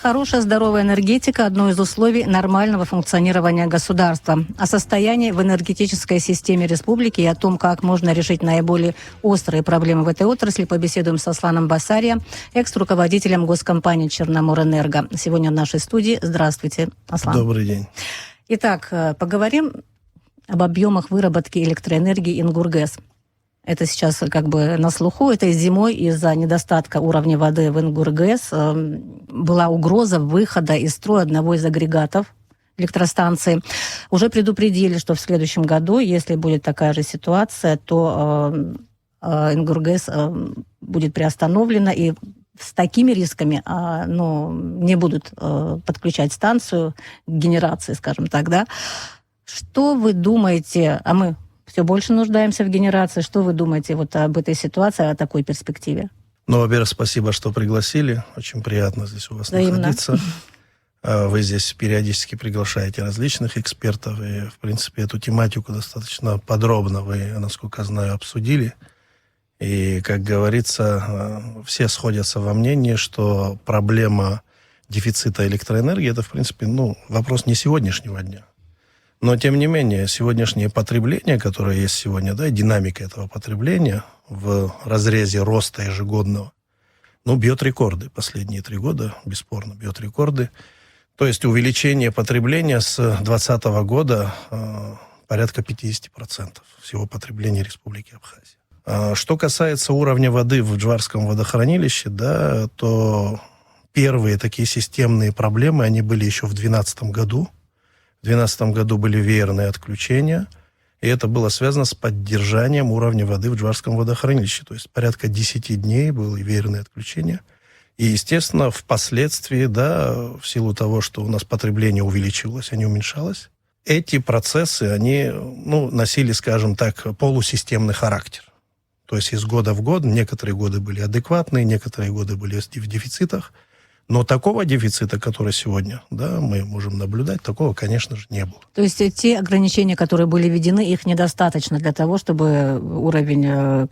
Хорошая здоровая энергетика – одно из условий нормального функционирования государства. О состоянии в энергетической системе республики и о том, как можно решить наиболее острые проблемы в этой отрасли, побеседуем с Асланом Басария, экс-руководителем госкомпании «Черноморэнерго». Сегодня в нашей студии. Здравствуйте, Аслан. Добрый день. Итак, поговорим об объемах выработки электроэнергии Ингургэс. Это сейчас как бы на слуху. Это зимой из-за недостатка уровня воды в Ингургэс была угроза выхода из строя одного из агрегатов электростанции. Уже предупредили, что в следующем году, если будет такая же ситуация, то Ингургэс будет приостановлена, и с такими рисками не будут подключать станцию к генерации, скажем так, да. Что вы думаете, а мы все больше нуждаемся в генерации. Что вы думаете вот об этой ситуации, о такой перспективе? Ну, во-первых, спасибо, что пригласили. Очень приятно здесь у вас находиться. Вы здесь периодически приглашаете различных экспертов. И, в принципе, эту тематику достаточно подробно вы, насколько знаю, обсудили. И, как говорится, все сходятся во мнении, что проблема дефицита электроэнергии – это, в принципе, вопрос не сегодняшнего дня. Но, тем не менее, сегодняшнее потребление, которое есть сегодня, да, динамика этого потребления в разрезе роста ежегодного, бьет рекорды. Последние 3 года, бесспорно, бьет рекорды. То есть увеличение потребления с 2020 года порядка 50% всего потребления Республики Абхазия. Что касается уровня воды в Джварском водохранилище, да, то первые такие системные проблемы, они были еще в 2012 году. В 2012 году были веерные отключения, и это было связано с поддержанием уровня воды в Джварском водохранилище. То есть порядка 10 дней было веерное отключение. И, естественно, впоследствии, да, в силу того, что у нас потребление увеличивалось, а не уменьшалось, эти процессы, они носили, скажем так, полусистемный характер. То есть из года в год, некоторые годы были адекватные, некоторые годы были в дефицитах. Но такого дефицита, который сегодня, да, мы можем наблюдать, такого, конечно же, не было. То есть те ограничения, которые были введены, их недостаточно для того, чтобы уровень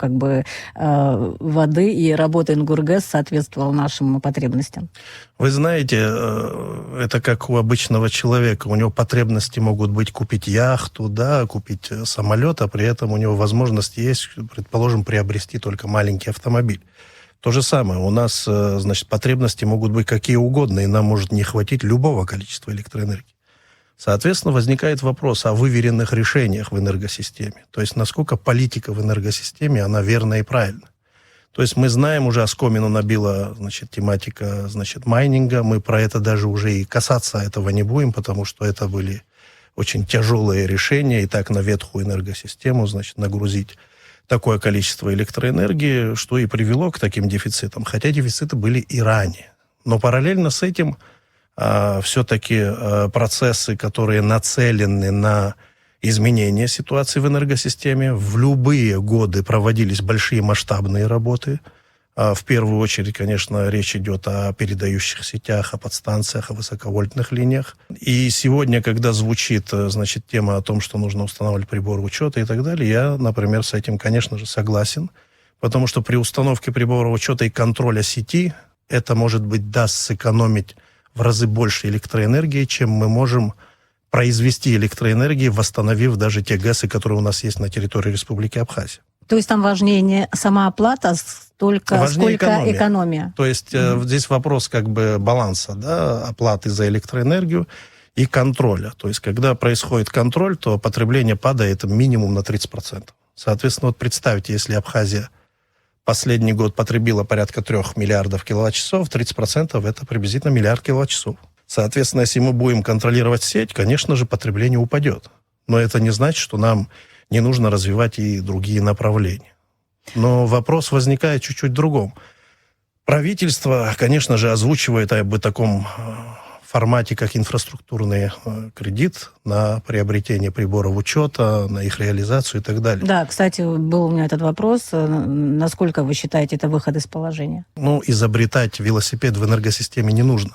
воды и работы Ингургэс соответствовал нашим потребностям? Вы знаете, это как у обычного человека. У него потребности могут быть купить яхту, да, купить самолет, а при этом у него возможность есть, предположим, приобрести только маленький автомобиль. То же самое. У нас, потребности могут быть какие угодно, и нам может не хватить любого количества электроэнергии. Соответственно, возникает вопрос о выверенных решениях в энергосистеме. То есть, насколько политика в энергосистеме, она верна и правильна. То есть, мы знаем, уже оскомину набила, тематика, майнинга. Мы про это даже уже и касаться этого не будем, потому что это были очень тяжелые решения. И так на ветхую энергосистему, нагрузить такое количество электроэнергии, что и привело к таким дефицитам. Хотя дефициты были и ранее. Но параллельно с этим все-таки процессы, которые нацелены на изменение ситуации в энергосистеме, в любые годы проводились большие масштабные работы. В первую очередь, конечно, речь идет о передающих сетях, о подстанциях, о высоковольтных линиях. И сегодня, когда звучит, тема о том, что нужно устанавливать приборы учета и так далее, я, например, с этим, конечно же, согласен. Потому что при установке прибора учета и контроля сети это, может быть, даст сэкономить в разы больше электроэнергии, чем мы можем произвести электроэнергии, восстановив даже те ГЭСы, которые у нас есть на территории Республики Абхазия. То есть там важнее не сама оплата, сколько экономия. То есть здесь вопрос баланса, да, оплаты за электроэнергию и контроля. То есть когда происходит контроль, то потребление падает минимум на 30%. Соответственно, представьте, если Абхазия последний год потребила порядка 3 миллиардов киловатт-часов, 30% это приблизительно миллиард киловатт-часов. Соответственно, если мы будем контролировать сеть, конечно же, потребление упадет. Но это не значит, что нам не нужно развивать и другие направления. Но вопрос возникает чуть-чуть в другом. Правительство, конечно же, озвучивает об таком формате, как инфраструктурный кредит на приобретение приборов учета, на их реализацию и так далее. Да, кстати, был у меня этот вопрос. Насколько вы считаете это выход из положения? Изобретать велосипед в энергосистеме не нужно.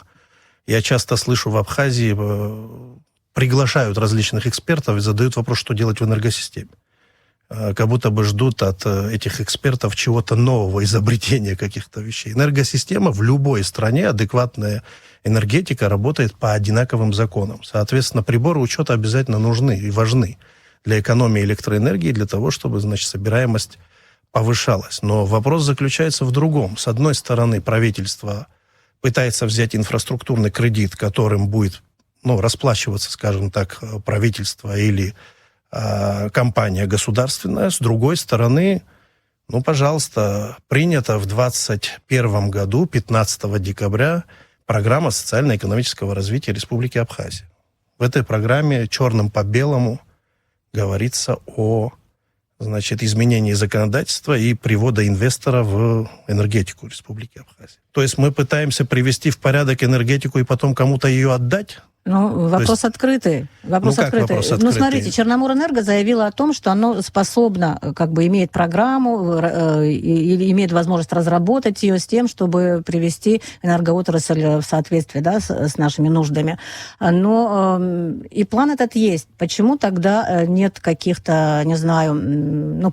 Я часто слышу в Абхазии, приглашают различных экспертов и задают вопрос, что делать в энергосистеме. как будто бы ждут от этих экспертов чего-то нового, изобретения каких-то вещей. Энергосистема в любой стране, адекватная энергетика работает по одинаковым законам. Соответственно, приборы учета обязательно нужны и важны для экономии электроэнергии, для того, чтобы, значит, собираемость повышалась. Но вопрос заключается в другом. С одной стороны, правительство пытается взять инфраструктурный кредит, которым будет, расплачиваться, скажем так, правительство или компания государственная. С другой стороны, пожалуйста, принята в 2021 году, 15 декабря, программа социально-экономического развития Республики Абхазия. В этой программе черным по белому говорится о, изменении законодательства и привода инвестора в энергетику Республики Абхазия. То есть мы пытаемся привести в порядок энергетику и потом кому-то ее отдать? Вопрос открытый. Вопрос открытый. Смотрите, Черноморэнерго заявила о том, что оно способно, имеет программу, и имеет возможность разработать ее с тем, чтобы привести энергоотрасль в соответствие, с нашими нуждами. Но и план этот есть. Почему тогда нет каких-то,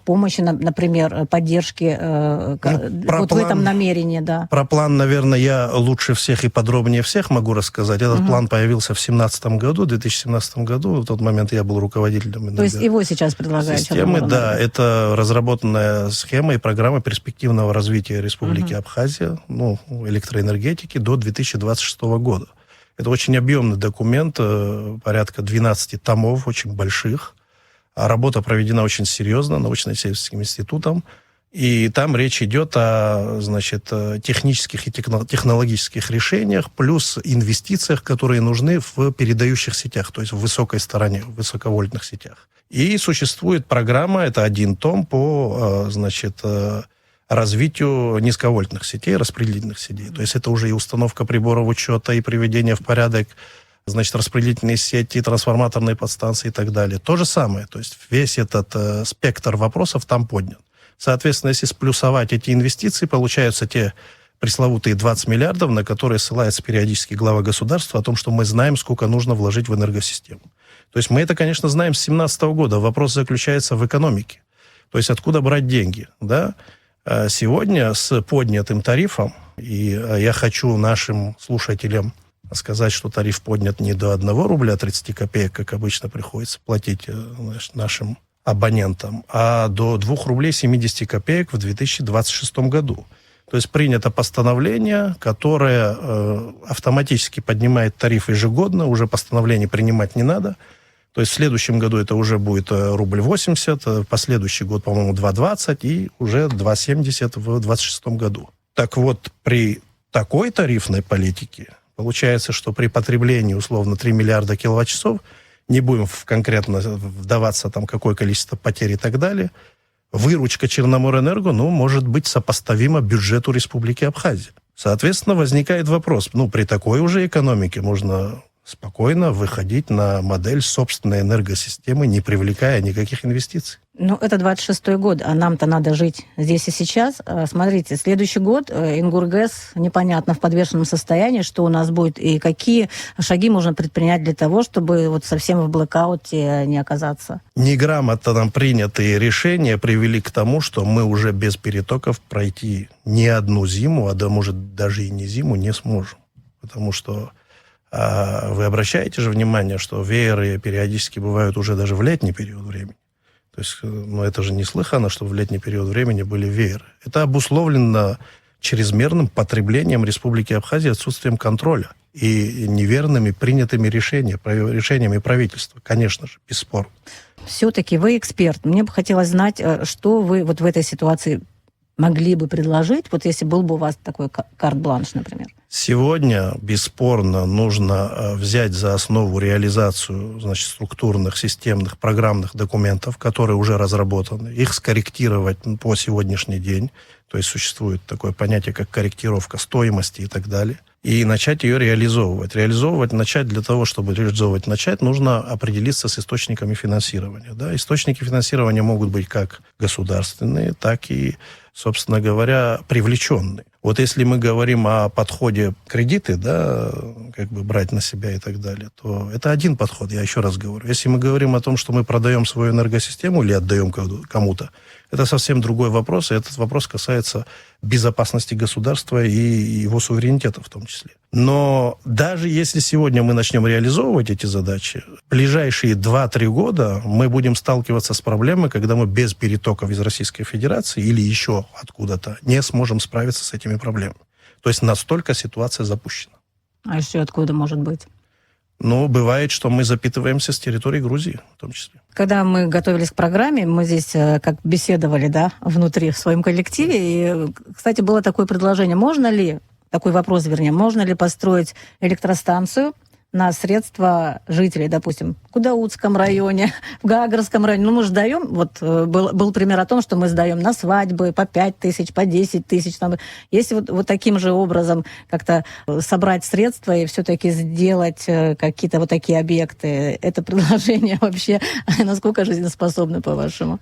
помощи, например, поддержки в этом намерении? Да. Про план, наверное, я лучше всех и подробнее всех могу рассказать. Этот план появился в 2017 году. В тот момент я был руководителем. То есть его сейчас предлагают? Системы, да. Это разработанная схема и программа перспективного развития Республики Абхазия, электроэнергетики до 2026 года. Это очень объемный документ, порядка 12 томов, очень больших. Работа проведена очень серьезно научно-исследовательским институтом. И там речь идет о, технических и технологических решениях, плюс инвестициях, которые нужны в передающих сетях, то есть в высокой стороне, в высоковольтных сетях. И существует программа, это 1 том по, развитию низковольтных сетей, распределительных сетей. То есть это уже и установка приборов учета, и приведение в порядок, распределительные сети, трансформаторные подстанции и так далее. То же самое, то есть весь этот спектр вопросов там поднят. Соответственно, если сплюсовать эти инвестиции, получаются те пресловутые 20 миллиардов, на которые ссылается периодически глава государства о том, что мы знаем, сколько нужно вложить в энергосистему. То есть мы это, конечно, знаем с 2017 года. Вопрос заключается в экономике. То есть откуда брать деньги, да? Сегодня с поднятым тарифом, и я хочу нашим слушателям сказать, что тариф поднят не до 1 рубля 30 копеек, как обычно приходится платить нашим абонентам, а до 2 рублей 70 копеек в 2026 году. То есть принято постановление, которое автоматически поднимает тариф ежегодно, уже постановление принимать не надо. То есть в следующем году это уже будет 1,80 рубль, в последующий год, по-моему, 2,20 и уже 2,70 в 2026 году. Так вот, при такой тарифной политике получается, что при потреблении условно 3 миллиарда киловатт-часов, не будем конкретно вдаваться, какое количество потерь и так далее, выручка Черноморэнерго, может быть сопоставима бюджету Республики Абхазия. Соответственно, возникает вопрос, при такой уже экономике можно спокойно выходить на модель собственной энергосистемы, не привлекая никаких инвестиций. Это 26-й год, а нам-то надо жить здесь и сейчас. Смотрите, следующий год Ингургэс непонятно в подвешенном состоянии, что у нас будет и какие шаги можно предпринять для того, чтобы совсем в блэкауте не оказаться. Неграмотно нам принятые решения привели к тому, что мы уже без перетоков пройти ни одну зиму, может даже и не зиму, не сможем. Потому что вы обращаете же внимание, что вееры периодически бывают уже даже в летний период времени. То есть, это же неслыханно, что в летний период времени были вееры. Это обусловлено чрезмерным потреблением Республики Абхазия, отсутствием контроля и неверными принятыми решениями правительства, конечно же, бесспорно. Все-таки вы эксперт. Мне бы хотелось знать, что вы в этой ситуации могли бы предложить, если был бы у вас такой карт-бланш, например? Сегодня, бесспорно, нужно взять за основу реализацию, структурных, системных, программных документов, которые уже разработаны, их скорректировать по сегодняшний день. То есть существует такое понятие, как корректировка стоимости и так далее. И начать ее реализовывать. Начать для того, чтобы начать, нужно определиться с источниками финансирования. Да? Источники финансирования могут быть как государственные, так и собственно говоря, привлеченный. Вот если мы говорим о подходе кредиты, да, как бы брать на себя и так далее, то это один подход, я еще раз говорю. Если мы говорим о том, что мы продаем свою энергосистему или отдаем кому-то, это совсем другой вопрос, и этот вопрос касается безопасности государства и его суверенитета в том числе. Но даже если сегодня мы начнем реализовывать эти задачи, в ближайшие 2-3 года мы будем сталкиваться с проблемой, когда мы без перетоков из Российской Федерации или еще откуда-то не сможем справиться с этими проблемами. То есть настолько ситуация запущена. А еще откуда может быть? Но бывает, что мы запитываемся с территории Грузии в том числе. Когда мы готовились к программе, мы здесь как беседовали, да, внутри в своем коллективе. И, кстати, было такое предложение, такой вопрос, можно ли построить электростанцию на средства жителей, допустим, в Кудаутском районе, в Гагарском районе. Мы же даем, был пример о том, что мы сдаем на свадьбы по 5 тысяч, по 10 тысяч. Если вот таким же образом как-то собрать средства и все-таки сделать какие-то вот такие объекты, это предложение вообще насколько жизнеспособно, по-вашему?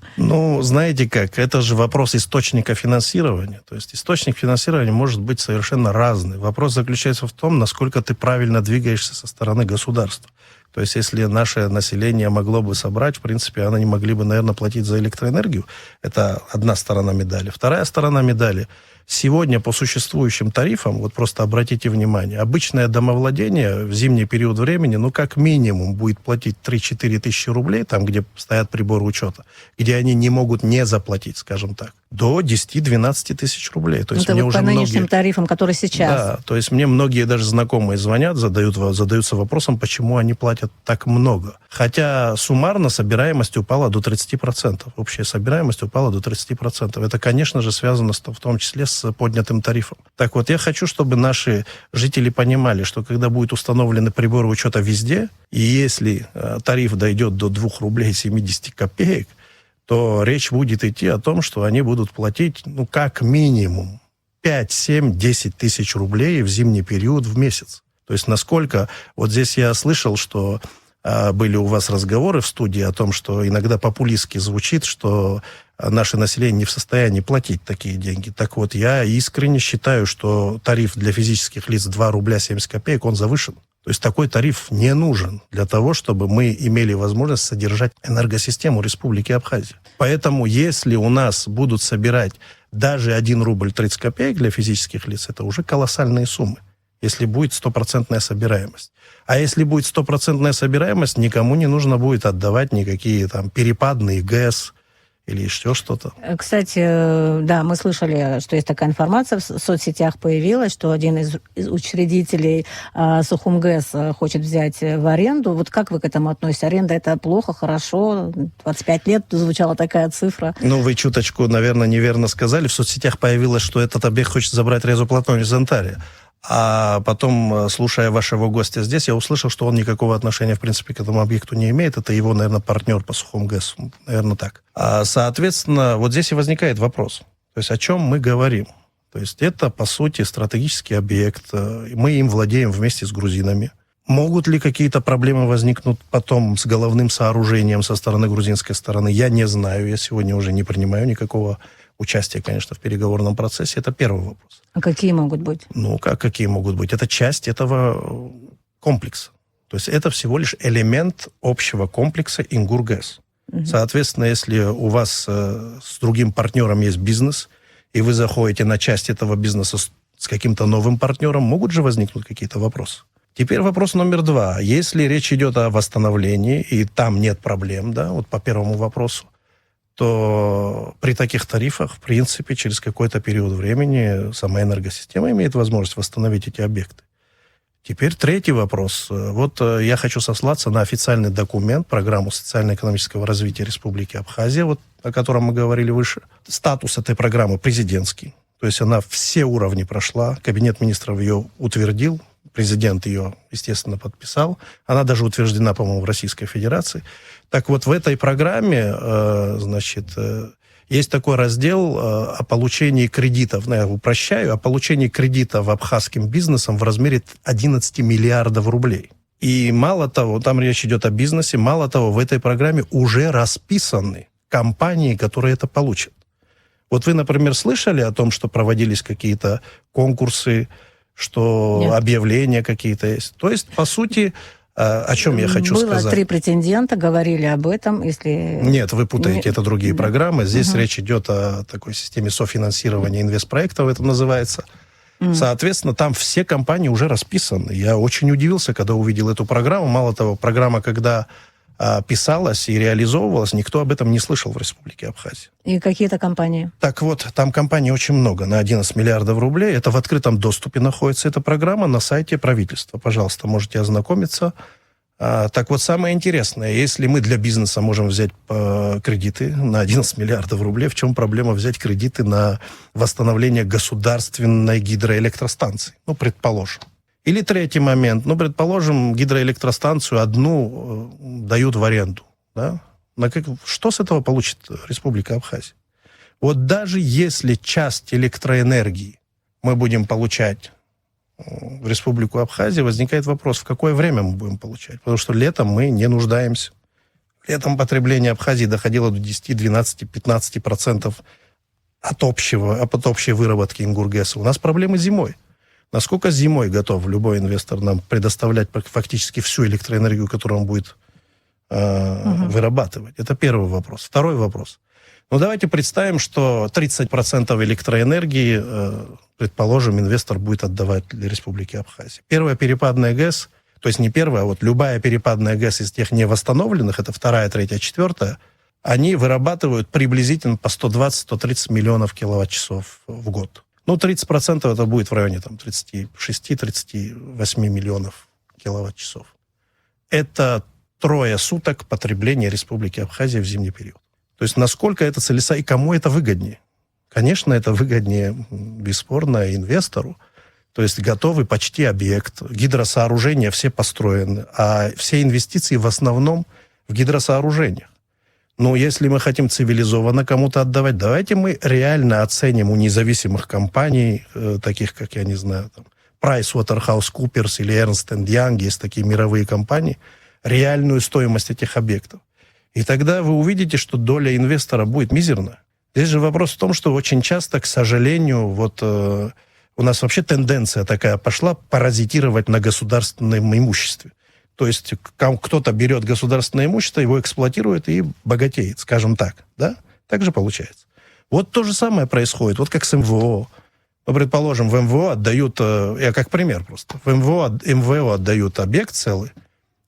Знаете как, это же вопрос источника финансирования. То есть источник финансирования может быть совершенно разный. Вопрос заключается в том, насколько ты правильно двигаешься со стороны государства. То есть, если наше население могло бы собрать, в принципе, они не могли бы, наверное, платить за электроэнергию. Это одна сторона медали. Вторая сторона медали. Сегодня по существующим тарифам, вот просто обратите внимание, обычное домовладение в зимний период времени, как минимум будет платить 3-4 тысячи рублей, там, где стоят приборы учета, где они не могут не заплатить, скажем так, до 10-12 тысяч рублей. То есть это мне вот уже по нынешним тарифам, которые сейчас. Да, то есть мне многие даже знакомые звонят, задаются вопросом, почему они платят так много. Хотя суммарно собираемость упала до 30%. Общая собираемость упала до 30%. Это, конечно же, связано в том числе с поднятым тарифом. Так вот, я хочу, чтобы наши жители понимали, что когда будут установлены приборы учета везде, и если тариф дойдет до 2 рублей 70 копеек, то речь будет идти о том, что они будут платить, как минимум 5, 7, 10 тысяч рублей в зимний период в месяц. То есть насколько... Вот здесь я слышал, что были у вас разговоры в студии о том, что иногда популистски звучит, что наше население не в состоянии платить такие деньги. Так вот, я искренне считаю, что тариф для физических лиц 2 рубля 70 копеек, он завышен. То есть такой тариф не нужен для того, чтобы мы имели возможность содержать энергосистему Республики Абхазия. Поэтому, если у нас будут собирать даже 1 рубль 30 копеек для физических лиц, это уже колоссальные суммы, если будет 100% собираемость. А если будет 100% собираемость, никому не нужно будет отдавать никакие там перепадные ГЭС или еще что-то. Кстати, да, мы слышали, что есть такая информация, в соцсетях появилась, что один из учредителей Сухумгэс хочет взять в аренду. Вот как вы к этому относитесь? Аренда — это плохо, хорошо? 25 лет звучала такая цифра. Вы чуточку, наверное, неверно сказали. В соцсетях появилось, что этот объект хочет забрать Резу Платонович Зонтария. А потом, слушая вашего гостя здесь, я услышал, что он никакого отношения, в принципе, к этому объекту не имеет. Это его, наверное, партнер по Сухумгэсу. Наверное, так. Соответственно, вот здесь и возникает вопрос. То есть о чем мы говорим? То есть это, по сути, стратегический объект. Мы им владеем вместе с грузинами. Могут ли какие-то проблемы возникнуть потом с головным сооружением со стороны грузинской стороны? Я не знаю. Я сегодня уже не принимаю никакого участия, конечно, в переговорном процессе. Это первый вопрос. А какие могут быть? Какие могут быть? Это часть этого комплекса. То есть это всего лишь элемент общего комплекса Ингургэс. Угу. Соответственно, если у вас с другим партнером есть бизнес, и вы заходите на часть этого бизнеса с каким-то новым партнером, могут же возникнуть какие-то вопросы. Теперь вопрос номер 2. Если речь идет о восстановлении, и там нет проблем, да, вот по первому вопросу, то при таких тарифах, в принципе, через какой-то период времени сама энергосистема имеет возможность восстановить эти объекты. Теперь третий вопрос. Вот я хочу сослаться на официальный документ, программу социально-экономического развития Республики Абхазия, вот о котором мы говорили выше. Статус этой программы президентский. То есть она все уровни прошла, Кабинет министров ее утвердил, президент ее, естественно, подписал. Она даже утверждена, по-моему, в Российской Федерации. Так вот, в этой программе, есть такой раздел о получении кредитов, я упрощаю, о получении кредитов абхазским бизнесом в размере 11 миллиардов рублей. И мало того, там речь идет о бизнесе, мало того, в этой программе уже расписаны компании, которые это получат. Вот вы, например, слышали о том, что проводились какие-то конкурсы, что Нет. объявления какие-то есть? То есть, по сути, о чем я хочу сказать? Было 3 претендента, говорили об этом, если... Нет, вы путаете, это другие Да. программы. Здесь речь идет о такой системе софинансирования инвестпроектов, это называется. Соответственно, там все компании уже расписаны. Я очень удивился, когда увидел эту программу. Мало того, программа, когда писалась и реализовывалась, никто об этом не слышал в Республике Абхазия. И какие-то компании? Так вот, там компаний очень много, на 11 миллиардов рублей. Это в открытом доступе находится эта программа на сайте правительства. Пожалуйста, можете ознакомиться. Так вот, самое интересное, если мы для бизнеса можем взять кредиты на 11 миллиардов рублей, в чем проблема взять кредиты на восстановление государственной гидроэлектростанции? Ну, предположим. Или третий момент. Ну, предположим, гидроэлектростанцию одну дают в аренду. Да? Что с этого получит Республика Абхазия? Вот даже если часть электроэнергии мы будем получать в Республику Абхазия, возникает вопрос, в какое время мы будем получать. Потому что летом мы не нуждаемся. Летом потребление Абхазии доходило до 10, 12, 15% от общей выработки Ингургеса. У нас проблемы зимой. Насколько зимой готов любой инвестор нам предоставлять фактически всю электроэнергию, которую он будет вырабатывать? Это первый вопрос. Второй вопрос. Ну, давайте представим, что 30% электроэнергии, предположим, инвестор будет отдавать для Республики Абхазия. Первая перепадная ГЭС, то есть не первая, а вот любая перепадная ГЭС из тех невосстановленных, это вторая, третья, четвертая, они вырабатывают приблизительно по 120-130 миллионов киловатт-часов в год. Ну, 30% это будет в районе там, 36-38 миллионов киловатт-часов. Это 3 суток потребления Республики Абхазия в зимний период. То есть насколько это целесообразно и кому это выгоднее? Конечно, это выгоднее, бесспорно, инвестору. То есть готовый почти объект, гидросооружения все построены, а все инвестиции в основном в гидросооружениях. Но если мы хотим цивилизованно кому-то отдавать, давайте мы реально оценим у независимых компаний, таких как, я не знаю, там, PricewaterhouseCoopers или Ernst & Young, есть такие мировые компании, реальную стоимость этих объектов. И тогда вы увидите, что доля инвестора будет мизерная. Здесь же вопрос в том, что очень часто, к сожалению, вот у нас вообще тенденция такая пошла паразитировать на государственном имуществе. То есть кто-то берет государственное имущество, его эксплуатирует и богатеет, скажем так. Да? Так же получается. Вот то же самое происходит. Вот как с МВО. Ну, предположим, в МВО отдают, я как пример просто, в МВО отдают объект целый,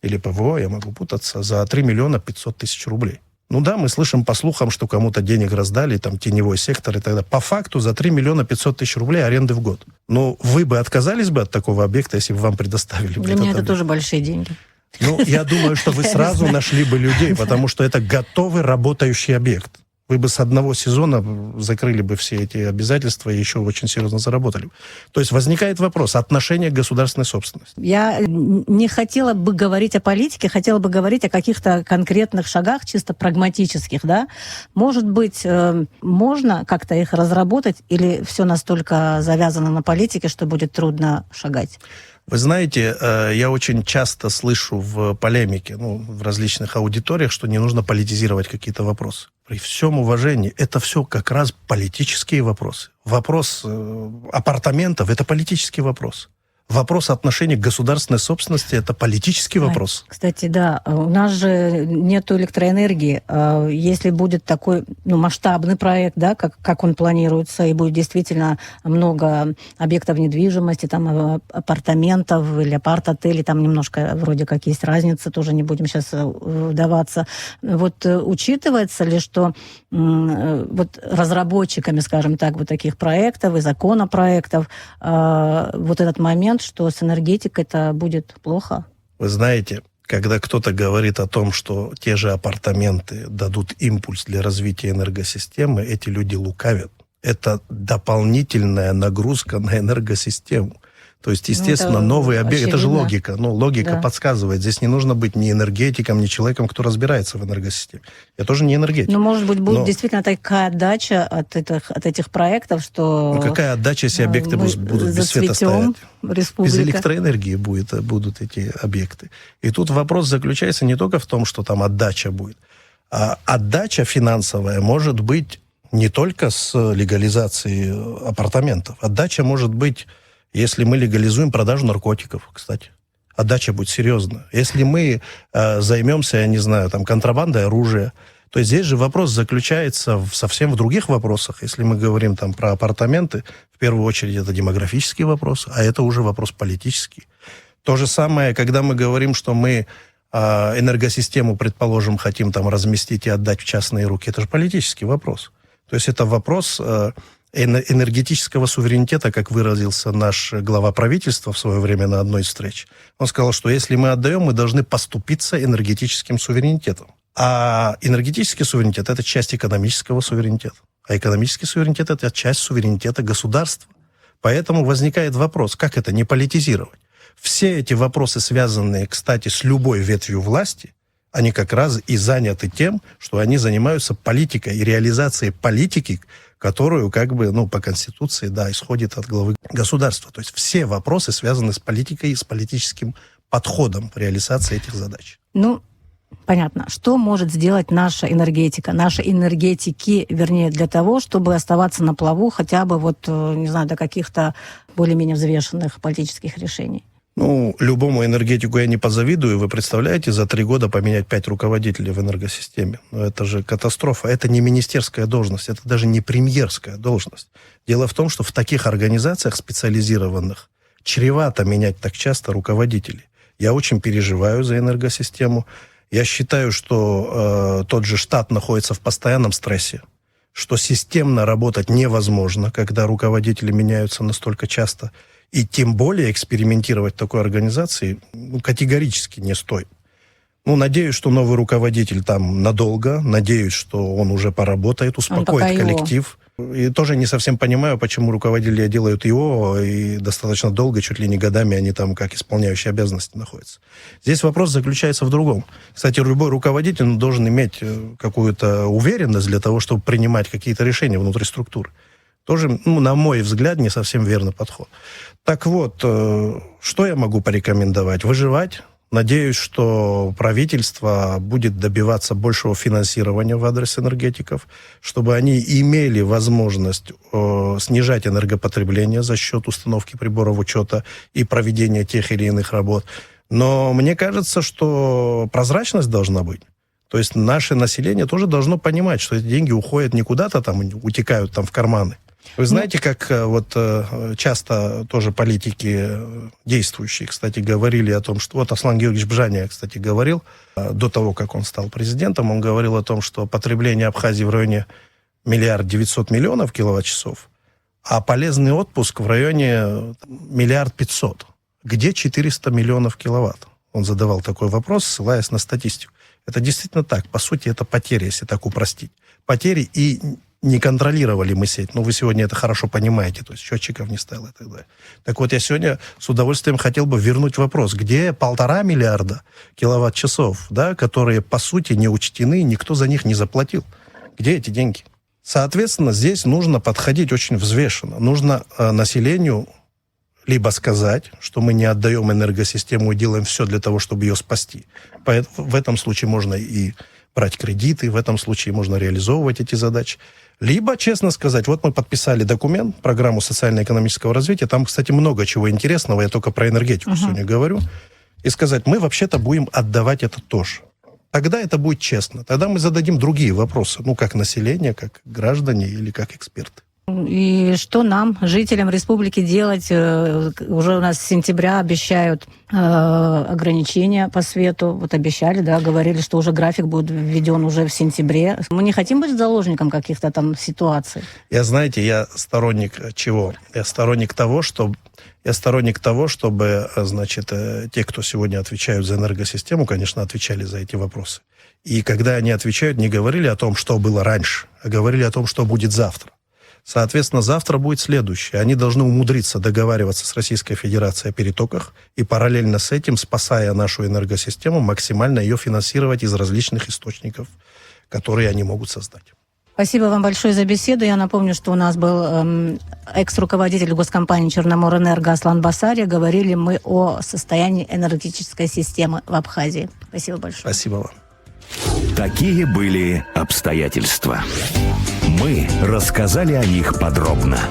или ПВО, я могу путаться, за 3 миллиона 500 тысяч рублей. Ну да, мы слышим по слухам, что кому-то денег раздали, там теневой сектор и так далее. По факту за 3 миллиона 500 тысяч рублей аренды в год. Но вы бы отказались бы от такого объекта, если бы вам предоставили бы Для этот меня это объект? тоже большие деньги. Ну, я думаю, что вы сразу нашли бы людей, потому что это готовый работающий объект. Вы бы с одного сезона закрыли бы все эти обязательства и еще очень серьезно заработали. То есть возникает вопрос отношения к государственной собственности. Я не хотела бы говорить о политике, хотела бы говорить о каких-то конкретных шагах, чисто прагматических, да? Может быть, можно как-то их разработать, или все настолько завязано на политике, что будет трудно шагать? Вы знаете, я очень часто слышу в полемике, в различных аудиториях, что не нужно политизировать какие-то вопросы. При всем уважении, это все как раз политические вопросы. Вопрос апартаментов – это политический вопрос. Вопрос отношения к государственной собственности – это политический вопрос. Кстати, да, у нас же нет электроэнергии. Если будет такой масштабный проект, да, как он планируется, и будет действительно много объектов недвижимости, там апартаментов или апарт-отелей, там немножко вроде как есть разница, тоже не будем сейчас вдаваться. Вот учитывается ли, что вот разработчиками, скажем так, вот таких проектов и законопроектов вот этот момент, что с энергетикой это будет плохо? Вы знаете, когда кто-то говорит о том, что те же апартаменты дадут импульс для развития энергосистемы, эти люди лукавят. Это дополнительная нагрузка на энергосистему. То есть, естественно, новый объект, это же логика. Логика подсказывает. Здесь не нужно быть ни энергетиком, ни человеком, кто разбирается в энергосистеме. Я тоже не энергетик. Может быть, будет действительно такая отдача от этих проектов, что... какая отдача, если объекты будут без света стоять? Республика. Без электроэнергии будут эти объекты. И тут вопрос заключается не только в том, что там отдача будет, а отдача финансовая может быть не только с легализацией апартаментов. Отдача может быть, если мы легализуем продажу наркотиков, кстати. Отдача будет серьезная. Если мы займемся, я не знаю, там, контрабандой оружия, то есть здесь же вопрос заключается совсем в других вопросах. Если мы говорим там про апартаменты, в первую очередь это демографический вопрос, а это уже вопрос политический. То же самое, когда мы говорим, что мы энергосистему, предположим, хотим там разместить и отдать в частные руки, это же политический вопрос. То есть это вопрос энергетического суверенитета, как выразился наш глава правительства в свое время на одной из встреч. Он сказал, что если мы отдаем, мы должны поступиться энергетическим суверенитетом. А энергетический суверенитет – это часть экономического суверенитета. А экономический суверенитет – это часть суверенитета государства. Поэтому возникает вопрос, как это не политизировать? Все эти вопросы, связанные, кстати, с любой ветвью власти, они как раз и заняты тем, что они занимаются политикой и реализацией политики, которую как бы, по Конституции, исходит от главы государства. То есть все вопросы связаны с политикой и с политическим подходом в реализации этих задач. Понятно. Что может сделать наша энергетика, наши энергетики, вернее, для того, чтобы оставаться на плаву хотя бы до каких-то более-менее взвешенных политических решений? Любому энергетику я не позавидую. Вы представляете, за 3 года поменять 5 руководителей в энергосистеме? Это же катастрофа. Это не министерская должность, это даже не премьерская должность. Дело в том, что в таких организациях специализированных чревато менять так часто руководителей. Я очень переживаю за энергосистему. Я считаю, что тот же штат находится в постоянном стрессе, что системно работать невозможно, когда руководители меняются настолько часто. И тем более экспериментировать в такой организации категорически не стоит. Надеюсь, что новый руководитель там надолго. Надеюсь, что он уже поработает, успокоит коллектив. И тоже не совсем понимаю, почему руководители делают его, и достаточно долго, чуть ли не годами, они там как исполняющие обязанности находятся. Здесь вопрос заключается в другом. Кстати, любой руководитель должен иметь какую-то уверенность для того, чтобы принимать какие-то решения внутри структуры. Тоже, на мой взгляд, не совсем верный подход. Так вот, что я могу порекомендовать? Выживать. Надеюсь, что правительство будет добиваться большего финансирования в адрес энергетиков, чтобы они имели возможность снижать энергопотребление за счет установки приборов учета и проведения тех или иных работ. Но мне кажется, что прозрачность должна быть. То есть наше население тоже должно понимать, что эти деньги уходят не куда-то там, утекают там в карманы. Вы знаете, как часто тоже политики действующие, кстати, говорили о том, что... Аслан Георгиевич Бжания, кстати, говорил, до того, как он стал президентом, он говорил о том, что потребление Абхазии в районе 1 900 000 000 киловатт-часов, а полезный отпуск в районе 1 500 000 000. Где 400 миллионов киловатт? Он задавал такой вопрос, ссылаясь на статистику. Это действительно так. По сути, это потери, если так упростить. Потери и... Не контролировали мы сеть. Вы сегодня это хорошо понимаете. То есть счетчиков не ставил и так далее. Так вот, я сегодня с удовольствием хотел бы вернуть вопрос. Где 1,5 миллиарда киловатт-часов, которые, по сути, не учтены, никто за них не заплатил? Где эти деньги? Соответственно, здесь нужно подходить очень взвешенно. Нужно населению либо сказать, что мы не отдаем энергосистему и делаем все для того, чтобы ее спасти. В этом случае можно и брать кредиты, в этом случае можно реализовывать эти задачи. Либо честно сказать, мы подписали документ, программу социально-экономического развития, там, кстати, много чего интересного, я только про энергетику сегодня говорю, и сказать, мы вообще-то будем отдавать это тоже. Тогда это будет честно, тогда мы зададим другие вопросы, как население, как граждане или как эксперты. И что нам, жителям республики, делать? Уже у нас с сентября обещают ограничения по свету. Обещали, говорили, что уже график будет введен уже в сентябре. Мы не хотим быть заложником каких-то там ситуаций. Я сторонник чего? Я сторонник того, чтобы те, кто сегодня отвечают за энергосистему, конечно, отвечали за эти вопросы. И когда они отвечают, не говорили о том, что было раньше, а говорили о том, что будет завтра. Соответственно, завтра будет следующее. Они должны умудриться договариваться с Российской Федерацией о перетоках и параллельно с этим, спасая нашу энергосистему, максимально ее финансировать из различных источников, которые они могут создать. Спасибо вам большое за беседу. Я напомню, что у нас был экс-руководитель госкомпании «Черноморэнерго» Аслан Басария. Говорили мы о состоянии энергетической системы в Абхазии. Спасибо большое. Спасибо вам. Такие были обстоятельства. Мы рассказали о них подробно.